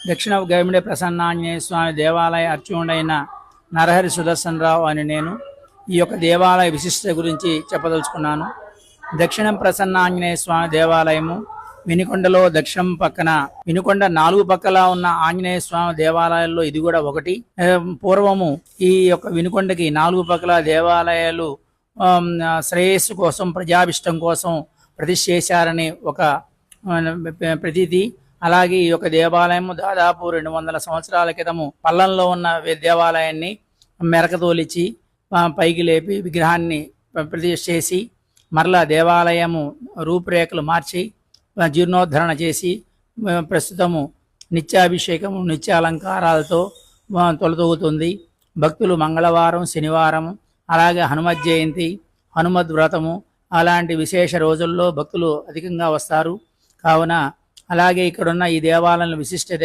దక్షిణ గవిమిడి ప్రసన్నాంజనేయ స్వామి దేవాలయ అర్చకుడైన నరహరి సుదర్శనరావు అని నేను ఈ యొక్క దేవాలయ విశిష్టత గురించి చెప్పదలుచుకున్నాను. దక్షిణం ప్రసన్నాంజనేయ స్వామి దేవాలయము వినుకొండలో దక్షిణం పక్కన, వినుకొండ 4 పక్కల ఉన్న ఆంజనేయ స్వామి దేవాలయాల్లో ఇది కూడా ఒకటి. పూర్వము ఈ యొక్క వినుకొండకి 4 పక్కల దేవాలయాలు శ్రేయస్సు కోసం, ప్రజాభిష్టం కోసం ప్రతిష్ఠ చేశారని ఒక ప్రతీతి. అలాగే ఈ యొక్క దేవాలయం దాదాపు 200 సంవత్సరాల క్రితము పల్లంలో ఉన్న దేవాలయాన్ని మెరకతోలిచి పైకి లేపి విగ్రహాన్ని ప్రతిష్ఠ చేసి మరలా దేవాలయము రూపురేఖలు మార్చి జీర్ణోద్ధరణ చేసి ప్రస్తుతము నిత్యాభిషేకము, నిత్య అలంకారాలతో తొలతూగుతుంది. భక్తులు మంగళవారం, శనివారం, అలాగే హనుమత్ జయంతి, హనుమద్ వ్రతము అలాంటి విశేష రోజుల్లో భక్తులు అధికంగా వస్తారు. కావున అలాగే ఇక్కడున్న ఈ దేవాలయం విశిష్టత